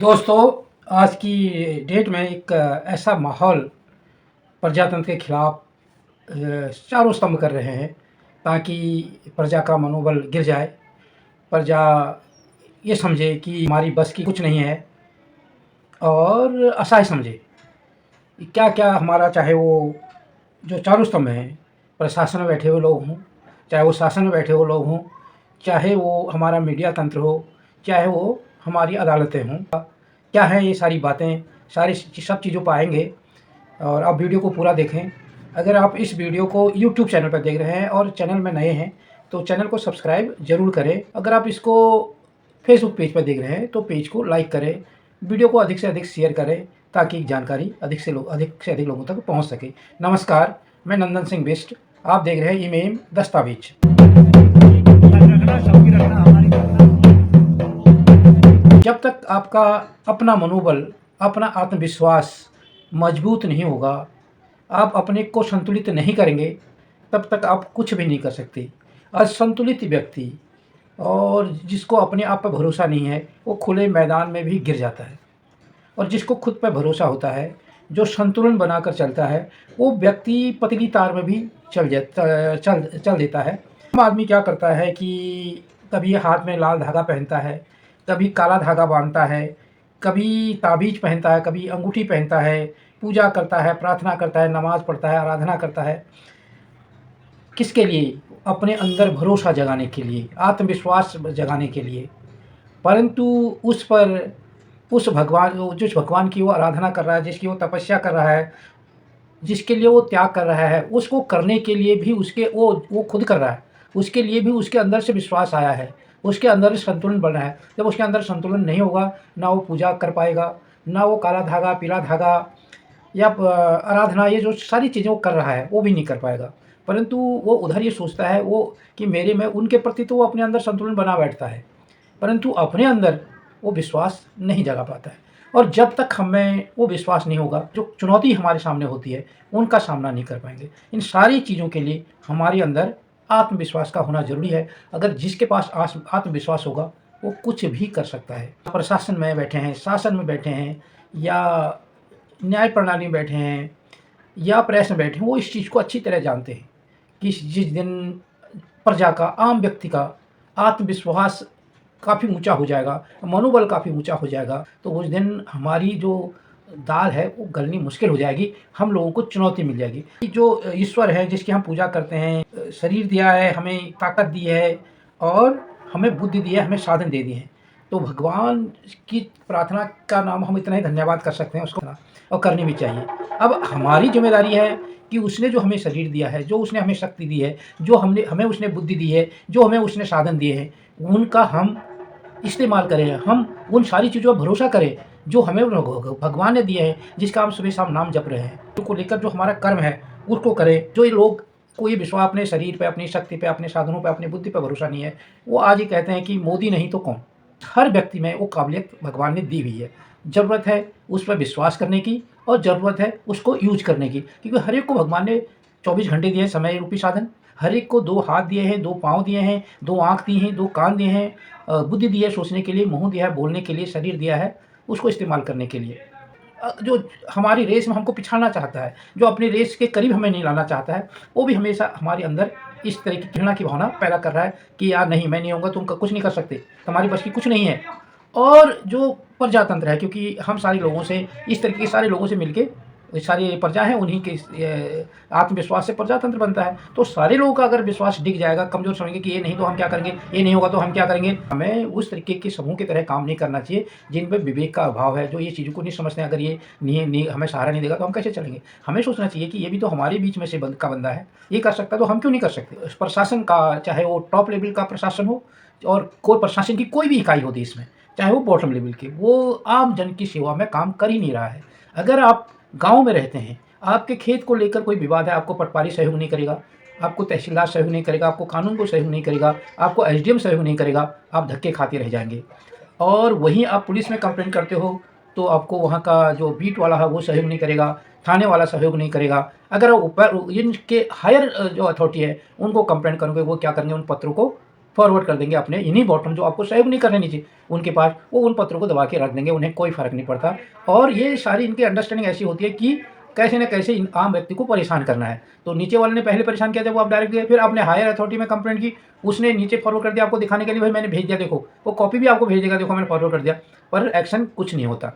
दोस्तों, आज की डेट में एक ऐसा माहौल प्रजातंत्र के खिलाफ चारों स्तंभ कर रहे हैं ताकि प्रजा का मनोबल गिर जाए। प्रजा ये समझे कि हमारी बस की कुछ नहीं है और असहाय समझे। क्या-क्या हमारा चाहे वो जो चारों स्तंभ हैं, प्रशासन में बैठे हुए लोग हों, चाहे वो शासन में बैठे हुए लोग हों, चाहे वो हमारा मीडिया तंत्र हो, चाहे वो हमारी अदालतें हों। क्या है ये सारी बातें, सारी सब चीज़ों पर आएँगे और आप वीडियो को पूरा देखें। अगर आप इस वीडियो को यूट्यूब चैनल पर देख रहे हैं और चैनल में नए हैं, तो चैनल को सब्सक्राइब ज़रूर करें। अगर आप इसको फेसबुक पेज पर देख रहे हैं, तो पेज को लाइक करें। वीडियो को अधिक से अधिक शेयर करें ताकि जानकारी अधिक से अधिक लोगों तक पहुंच सके। नमस्कार, मैं नंदन सिंह बिष्ट। आप देख रहे हैं ईमेम दस्तावेज। जब तक आपका अपना मनोबल, अपना आत्मविश्वास मजबूत नहीं होगा, आप अपने को संतुलित नहीं करेंगे, तब तक आप कुछ भी नहीं कर सकते। असंतुलित व्यक्ति और जिसको अपने आप पर भरोसा नहीं है, वो खुले मैदान में भी गिर जाता है। और जिसको खुद पर भरोसा होता है, जो संतुलन बनाकर चलता है, वो व्यक्ति पतली तार में भी चल देता है। आम आदमी क्या करता है कि कभी हाथ में लाल धागा पहनता है, कभी काला धागा बाँधता है, कभी ताबीज़ पहनता है, कभी अंगूठी पहनता है, पूजा करता है, प्रार्थना करता है, नमाज़ पढ़ता है, आराधना करता है। किसके लिए? अपने अंदर भरोसा जगाने के लिए, आत्मविश्वास जगाने के लिए। परंतु उस भगवान, जिस भगवान की वो आराधना कर रहा है, जिसकी वो तपस्या कर रहा है, जिसके लिए वो त्याग कर रहा है, उसको करने के लिए भी वो खुद कर रहा है। उसके लिए भी उसके अंदर से विश्वास आया है, उसके अंदर संतुलन बन रहा है। जब उसके अंदर संतुलन नहीं होगा, ना वो पूजा कर पाएगा, ना वो काला धागा, पीला धागा या आराधना, ये जो सारी चीज़ें वो कर रहा है, वो भी नहीं कर पाएगा। परंतु वो उधर ये सोचता है वो कि मेरे में उनके प्रति तो वो अपने अंदर संतुलन बना बैठता है, परंतु अपने अंदर वो विश्वास नहीं जगा पाता है। और जब तक हमें वो विश्वास नहीं होगा, जो चुनौती हमारे सामने होती है, उनका सामना नहीं कर पाएँगे। इन सारी चीज़ों के लिए हमारे अंदर आत्मविश्वास का होना ज़रूरी है। अगर जिसके पास आत्मविश्वास होगा, वो कुछ भी कर सकता है। प्रशासन में बैठे हैं, शासन में बैठे हैं या न्याय प्रणाली में बैठे हैं या प्रेस में बैठे हैं, वो इस चीज़ को अच्छी तरह जानते हैं कि जिस दिन प्रजा का, आम व्यक्ति का आत्मविश्वास काफ़ी ऊँचा हो जाएगा, मनोबल काफ़ी ऊँचा हो जाएगा, तो उस दिन हमारी जो दाल है वो गलनी मुश्किल हो जाएगी, हम लोगों को चुनौती मिल जाएगी। जो ईश्वर है जिसकी हम पूजा करते हैं, शरीर दिया है, हमें ताकत दी है और हमें बुद्धि दी है, हमें साधन दे दिए हैं। तो भगवान की प्रार्थना का नाम हम इतना ही धन्यवाद कर सकते हैं उसको, और करनी भी चाहिए। अब हमारी ज़िम्मेदारी है कि उसने जो हमें शरीर दिया है, जो उसने हमें शक्ति दी है, जो हमें उसने बुद्धि दी है, जो हमें उसने साधन दिए हैं, उनका हम इस्तेमाल करें। हम उन सारी चीज़ों पर भरोसा करें जो हमें भगवान ने दिए हैं, जिसका हम सुबह-शाम नाम जप रहे हैं। उसको लेकर जो हमारा कर्म है, उसको करें। जो ये लोग को ये विश्वास अपने शरीर पे, अपनी शक्ति पे, अपने साधनों पे, अपनी बुद्धि पे भरोसा नहीं है, वो आज ही कहते हैं कि मोदी नहीं तो कौन? हर व्यक्ति में वो काबिलियत भगवान ने दी हुई है। ज़रूरत है उस पर विश्वास करने की और ज़रूरत है उसको यूज़ करने की। क्योंकि हर एक को भगवान ने 24 घंटे दिए हैं, समय रूपी साधन। हर एक को 2 हाथ दिए हैं, 2 पाँव दिए हैं, 2 आँख दी हैं, 2 कान दिए हैं, बुद्धि दी है सोचने के लिए, मुँह दिया है बोलने के लिए, शरीर दिया है उसको इस्तेमाल करने के लिए। जो हमारी रेस में हमको पिछाड़ना चाहता है, जो अपनी रेस के करीब हमें नहीं लाना चाहता है, वो भी हमेशा हमारे अंदर इस तरह की घृणा की भावना पैदा कर रहा है कि यार नहीं, मैं नहीं होऊँगा, तुम कुछ नहीं कर सकते, तुम्हारी बस की कुछ नहीं है। और जो प्रजातंत्र है, क्योंकि हम सारे लोगों से, इस तरीके के सारे लोगों से मिलके ये सारी प्रजा है, उन्हीं के आत्मविश्वास से प्रजातंत्र बनता है। तो सारे लोगों का अगर विश्वास डिग जाएगा, कमज़ोर समझेंगे कि ये नहीं तो हम क्या करेंगे, ये नहीं होगा तो हम क्या करेंगे। हमें उस तरीके के समूह की तरह काम नहीं करना चाहिए जिन पे विवेक का अभाव है, जो ये चीज़ों को नहीं समझते हैं। अगर ये नहीं हमें सहारा नहीं देगा तो हम कैसे चलेंगे। हमें सोचना चाहिए कि ये भी तो हमारे बीच में से का बंदा है, ये कर सकता है तो हम क्यों नहीं कर सकते। प्रशासन का, चाहे वो टॉप लेवल का प्रशासन हो और कोई प्रशासन की कोई भी इकाई हो देश में, चाहे वो बॉटम लेवल की, वो आम जन की सेवा में काम कर ही नहीं रहा है। अगर आप गाँव में रहते हैं, आपके खेत को लेकर कोई विवाद है, आपको पटवारी सहयोग नहीं करेगा, आपको तहसीलदार सहयोग नहीं करेगा, आपको कानून को सहयोग नहीं करेगा, आपको एसडीएम सहयोग नहीं करेगा, आप धक्के खाते रह जाएँगे। और वहीं आप पुलिस में कंप्लेंट करते हो, तो आपको वहाँ का जो बीट वाला है वो सहयोग नहीं करेगा, थाने वाला सहयोग नहीं करेगा। अगर ऊपर इनके हायर जो अथॉरिटी है, उनको कंप्लेंट करोगे, वो क्या करेंगे, उन पत्रों को फॉरवर्ड कर देंगे अपने इन्हीं बॉटम जो आपको सहयोग नहीं करने नीचे उनके पास, वो उन पत्रों को दबा के रख देंगे, उन्हें कोई फ़र्क नहीं पड़ता। और ये सारी इनकी अंडरस्टैंडिंग ऐसी होती है कि कैसे न कैसे इन आम व्यक्ति को परेशान करना है। तो नीचे वाले ने पहले परेशान किया, जब वो आप डायरेक्ट दिए, फिर आपने हायर अथॉरिटी में कंप्लेंट की, उसने नीचे फॉरवर्ड कर दिया आपको दिखाने के लिए, भाई मैंने भेज दिया देखो, वो कॉपी भी आपको भेज देगा, देखो मैंने फॉरवर्ड कर दिया, पर एक्शन कुछ नहीं होता।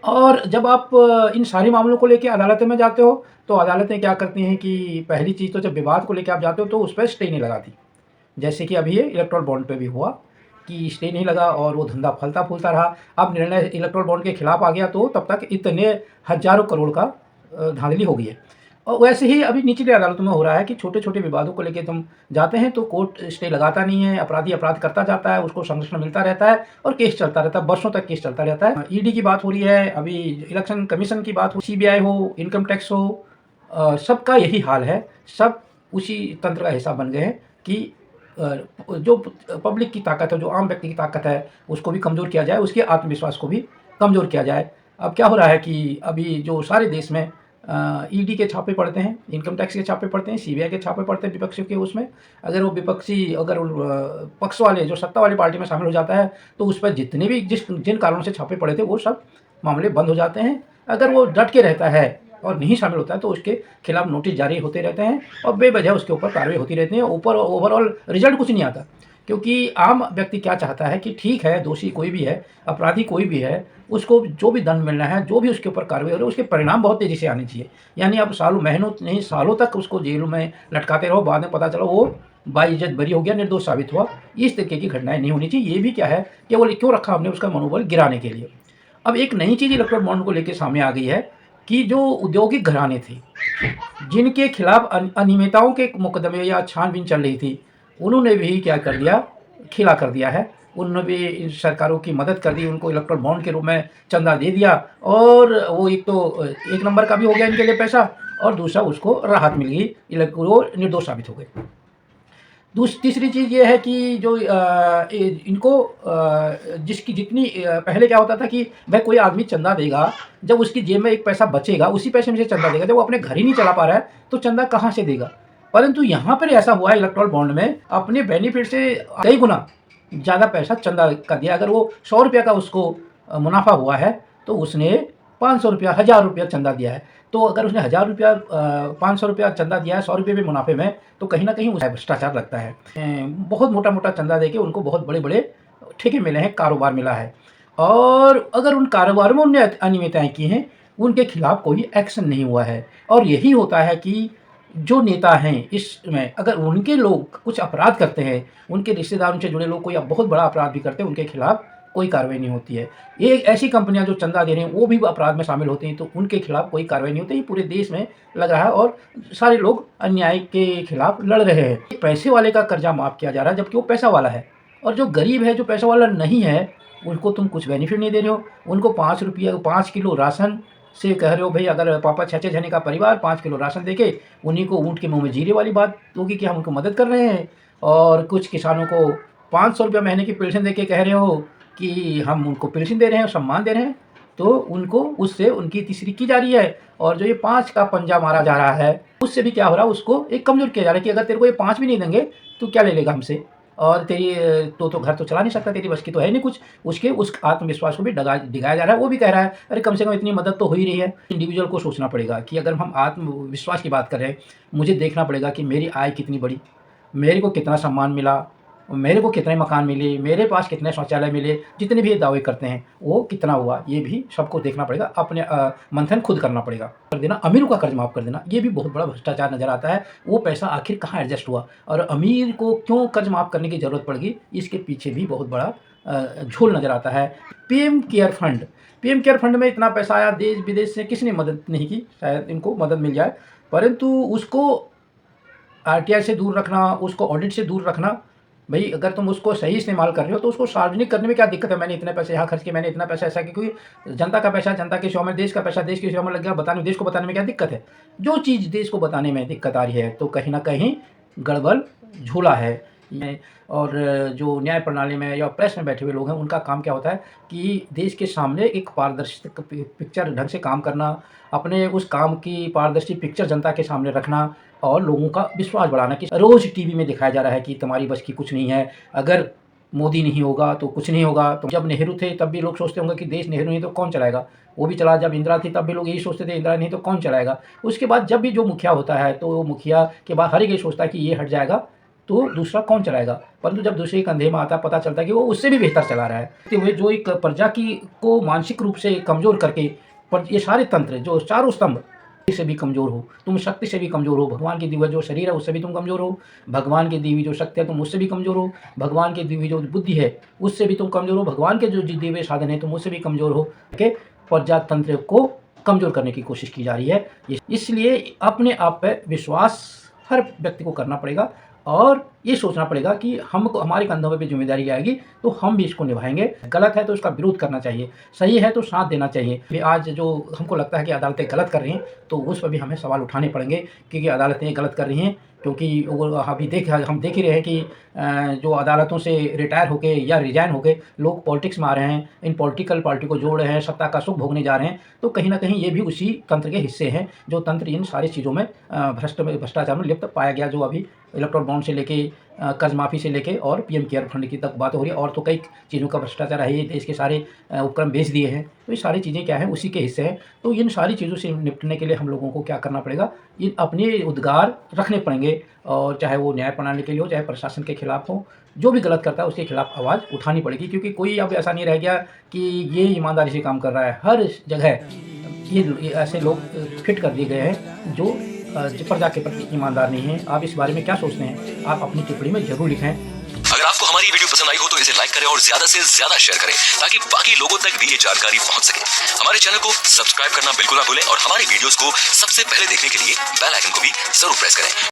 और जब आप इन सारे मामलों को लेके अदालत में जाते हो, तो अदालतें क्या करती हैं कि पहली चीज़ तो जब विवाद को लेके आप जाते हो तो उस पे स्टे नहीं लगाती। जैसे कि अभी ये इलेक्टोरल बॉन्ड पे भी हुआ कि स्टे नहीं लगा और वो धंधा फलता-फूलता रहा। अब निर्णय इलेक्टोरल बॉन्ड के खिलाफ आ गया तो तब तक इतने हज़ारों करोड़ का धांधली हो गई है। और वैसे ही अभी निचली अदालतों में हो रहा है कि छोटे-छोटे विवादों को लेके तुम जाते हैं तो कोर्ट स्टे लगाता नहीं है, अपराधी अपराध करता जाता है, उसको संरक्षण मिलता रहता है और केस चलता रहता है, वर्षों तक केस चलता रहता है। ईडी की बात हो रही है, अभी इलेक्शन कमीशन की बात हो, सीबीआई हो, इनकम टैक्स हो, सबका यही हाल है। सब उसी तंत्र का हिस्सा बन गए हैं कि जो पब्लिक की ताकत है, जो आम व्यक्ति की ताकत है, उसको भी कमज़ोर किया जाए, उसके आत्मविश्वास को भी कमज़ोर किया जाए। अब क्या हो रहा है कि अभी जो सारे देश में ईडी के छापे पड़ते हैं, इनकम टैक्स के छापे पड़ते हैं, सीबीआई के छापे पड़ते हैं विपक्षियों के उसमें। अगर वो विपक्षी अगर पक्ष वाले जो सत्ता वाली पार्टी में शामिल हो जाता है, तो उस पर जितने भी जिन कारणों से छापे पड़े थे, वो सब मामले बंद हो जाते हैं। अगर वो डट के रहता है और नहीं शामिल होता है, तो उसके खिलाफ नोटिस जारी होते रहते हैं और बेवजह उसके ऊपर कार्रवाई होती रहती है। ऊपर ओवरऑल रिजल्ट कुछ नहीं आता, क्योंकि आम व्यक्ति क्या चाहता है कि ठीक है, दोषी कोई भी है, अपराधी कोई भी है, उसको जो भी दंड मिलना है, जो भी उसके ऊपर कार्रवाई हो रही है, उसके परिणाम बहुत तेज़ी से आने चाहिए। यानी आप सालों महीनों नहीं, सालों तक उसको जेल में लटकाते रहो, बाद में पता चला वो बाइज्जत बरी हो गया, निर्दोष साबित हुआ। इस तरीके की घटनाएँ नहीं होनी चाहिए। ये भी क्या है, केवल क्यों रखा हमने उसका मनोबल गिराने के लिए। अब एक नई चीज़ इलेक्टोरल बॉन्ड को लेके सामने आ गई है कि जो औद्योगिक घराने थे, जिनके खिलाफ अनियमितताओं के मुकदमे या छानबीन चल रही थी, उन्होंने भी क्या कर दिया, खिला कर दिया है। उन्होंने भी इन सरकारों की मदद कर दी, उनको इलेक्टोरल बॉन्ड के रूप में चंदा दे दिया और वो एक तो एक नंबर का भी हो गया इनके लिए पैसा और दूसरा उसको राहत मिल गई, वो निर्दोष साबित हो गए। तीसरी चीज़ ये है कि जो इनको जिसकी जितनी पहले क्या होता था कि भाई कोई आदमी चंदा देगा, जब उसकी जेब में एक पैसा बचेगा, उसी पैसे में से चंदा देगा। जब वो अपने घर ही नहीं चला पा रहा है, तो चंदा कहाँ से देगा? परंतु यहाँ पर ऐसा हुआ है इलेक्टोरल बॉन्ड में, अपने बेनिफिट से कई गुना ज़्यादा पैसा चंदा का दिया। अगर वो ₹100 का उसको मुनाफ़ा हुआ है, तो उसने ₹500 ₹1000 चंदा दिया है। तो अगर उसने ₹1000 ₹500 चंदा दिया है ₹100 में मुनाफ़े में, तो कहीं न कहीं उसे भ्रष्टाचार लगता है। बहुत मोटा-मोटा चंदा देके उनको बहुत बड़े-बड़े ठेके मिले हैं, कारोबार मिला है। और अगर उन कारोबारों में उन्होंने अनियमितताएँ की हैं, उनके खिलाफ कोई एक्शन नहीं हुआ है। और यही होता है कि जो नेता हैं इसमें, अगर उनके लोग कुछ अपराध करते हैं, उनके रिश्तेदार उनसे जुड़े लोग कोई अब बहुत बड़ा अपराध भी करते हैं, उनके खिलाफ कोई कार्रवाई नहीं होती है। ये ऐसी कंपनियां जो चंदा दे रही हैं, वो भी अपराध में शामिल होती हैं, तो उनके खिलाफ कोई कार्रवाई नहीं होती। ये पूरे देश में लग रहा है और सारे लोग अन्याय के खिलाफ लड़ रहे हैं। पैसे वाले का कर्जा माफ़ किया जा रहा है, जबकि वो पैसा वाला है, और जो गरीब है, जो पैसा वाला नहीं है, उनको तुम कुछ बेनिफिट नहीं दे रहे हो। उनको ₹5 5 किलो राशन से कह रहे हो, भाई अगर पापा 6-6 जने का परिवार 5 किलो राशन देके, उन्हीं को ऊँट के मुँह में जीरे वाली बात होगी कि हम उनको मदद कर रहे हैं। और कुछ किसानों को ₹500 महीने की पेंशन देके कह रहे हो कि हम उनको पेंशन दे रहे हैं, सम्मान दे रहे हैं, तो उनको उससे उनकी तीसरी की जा रही है। और जो ये 5 का पंजा मारा जा रहा है, उससे भी क्या हो रहा है, उसको एक कमज़ोर किया जा रहा है कि अगर तेरे को ये 5 भी नहीं देंगे, तो क्या ले लेगा हमसे? और तेरी तो घर तो चला नहीं सकता, तेरी बस की तो है नहीं कुछ। उसके उस आत्मविश्वास को भी डिगाया जा रहा है। वो भी कह रहा है, अरे कम से कम इतनी मदद तो हो ही रही है। इंडिविजुअल को सोचना पड़ेगा कि अगर हम आत्मविश्वास की बात कर रहे हैं, मुझे देखना पड़ेगा कि मेरी आय कितनी बढ़ी, मेरे को कितना सम्मान मिला, मेरे को कितने मकान मिले, मेरे पास कितने शौचालय मिले, जितने भी ये दावे करते हैं वो कितना हुआ, ये भी सबको देखना पड़ेगा। अपने मंथन खुद करना पड़ेगा। कर देना, अमीरों का कर्ज माफ़ कर देना, ये भी बहुत बड़ा भ्रष्टाचार नज़र आता है। वो पैसा आखिर कहाँ एडजस्ट हुआ और अमीर को क्यों कर्ज माफ़ करने की ज़रूरत पड़ गई, इसके पीछे भी बहुत बड़ा झोल नज़र आता है। पीएम केयर फंड में इतना पैसा आया, देश विदेश से किसी ने मदद नहीं की, शायद इनको मदद मिल जाए, परंतु उसको आरटीआई से दूर रखना, उसको ऑडिट से दूर रखना। भई अगर तुम उसको सही इस्तेमाल कर रहे हो, तो उसको सार्वजनिक करने में क्या दिक्कत है? मैंने इतने पैसे यहाँ खर्च किए, मैंने इतना पैसा ऐसा किया, क्योंकि जनता का पैसा जनता के सेवा में, देश का पैसा देश की सेवा में लग गया, बताने देश को बताने में क्या दिक्कत है? जो चीज़ देश को बताने में दिक्कत आ रही है, तो कहीं न कहीं गड़बड़ झूला है। ये और जो न्याय प्रणाली में या प्रेस में बैठे हुए लोग हैं, उनका काम क्या होता है कि देश के सामने एक पारदर्शी पिक्चर ढंग से काम करना, अपने उस काम की पारदर्शी पिक्चर जनता के सामने रखना, और लोगों का विश्वास बढ़ाना कि रोज़ टीवी में दिखाया जा रहा है कि तुम्हारी बस की कुछ नहीं है, अगर मोदी नहीं होगा तो कुछ नहीं होगा। तो जब नेहरू थे तब भी लोग सोचते होंगे कि देश नेहरू नहीं तो कौन चलाएगा, वो भी चला। जब इंदिरा थी तब भी लोग यही सोचते थे इंदिरा नहीं तो कौन चलाएगा। उसके बाद जब भी जो मुखिया होता है तो वो मुखिया के बाद हर एक ये सोचता है कि ये हट जाएगा तो दूसरा कौन चलाएगा, परंतु जब दूसरे के कंधे में आता पता चलता है कि वो उससे भी बेहतर चला रहा है। तो हुए जो एक प्रजा की को मानसिक रूप से कमज़ोर करके पर ये सारे तंत्र जो चारों स्तंभ से भी कमज़ोर हो, तुम शक्ति से भी कमज़ोर हो, भगवान की दी हुई जो शरीर है उससे भी तुम कमज़ोर हो, भगवान की दी हुई जो शक्ति है तुम उससे भी कमज़ोर हो, भगवान की दी हुई जो बुद्धि है उससे भी तुम कमज़ोर हो, भगवान के जो दिए हुए साधन है तुम उससे भी कमज़ोर हो के प्रजातंत्र को कमज़ोर करने की कोशिश की जा रही है। इसलिए अपने आप पे विश्वास हर व्यक्ति को करना पड़ेगा और ये सोचना पड़ेगा कि हमको हमारे कंधों पे जिम्मेदारी आएगी तो हम भी इसको निभाएंगे। गलत है तो उसका विरोध करना चाहिए, सही है तो साथ देना चाहिए। भी आज जो हमको लगता है कि अदालतें गलत कर रही हैं तो उस पर भी हमें सवाल उठाने पड़ेंगे क्योंकि अदालतें गलत कर रही हैं, क्योंकि वो हम देख ही रहे हैं कि जो अदालतों से रिटायर होके या रिज़ाइन होके लोग पॉलिटिक्स में आ रहे हैं, इन पॉलिटिकल पार्टी को जोड़ रहे हैं, सत्ता का सुख भोगने जा रहे हैं। तो कहीं न कहीं ये भी उसी तंत्र के हिस्से हैं, जो तंत्र इन सारी चीज़ों में भ्रष्टाचार में लिप्त पाया गया, जो अभी इलेक्ट्रल बॉन्ड से लेके कर्ज माफ़ी से लेके और पीएम केयर फंड की तक बात हो रही है। और तो कई चीज़ों का भ्रष्टाचार है, ये देश के सारे उपक्रम बेच दिए हैं। तो ये सारी चीज़ें क्या हैं, उसी के हिस्से हैं। तो इन सारी चीज़ों से निपटने के लिए हम लोगों को क्या करना पड़ेगा, इन अपने उद्गार रखने पड़ेंगे और चाहे वो न्याय प्रणाली के लिए हो, चाहे प्रशासन के खिलाफ हो, जो भी गलत करता है उसके खिलाफ आवाज़ उठानी पड़ेगी। क्योंकि कोई अब ऐसा नहीं रह गया कि ये ईमानदारी से काम कर रहा है। हर जगह ये ऐसे लोग फिट कर दिए गए हैं जो प्रजा के प्रति ईमानदार नहीं है। आप इस बारे में क्या सोचते हैं? आप अपनी टिप्पणी में ज़रूर लिखें। अगर आपको हमारी वीडियो पसंद आई हो तो इसे लाइक करें और ज्यादा से ज्यादा शेयर करें ताकि बाकी लोगों तक भी ये जानकारी पहुंच सके। हमारे चैनल को सब्सक्राइब करना बिल्कुल ना भूलें और हमारी वीडियोस को सबसे पहले देखने के लिए बेल आइकन को भी जरूर प्रेस करें।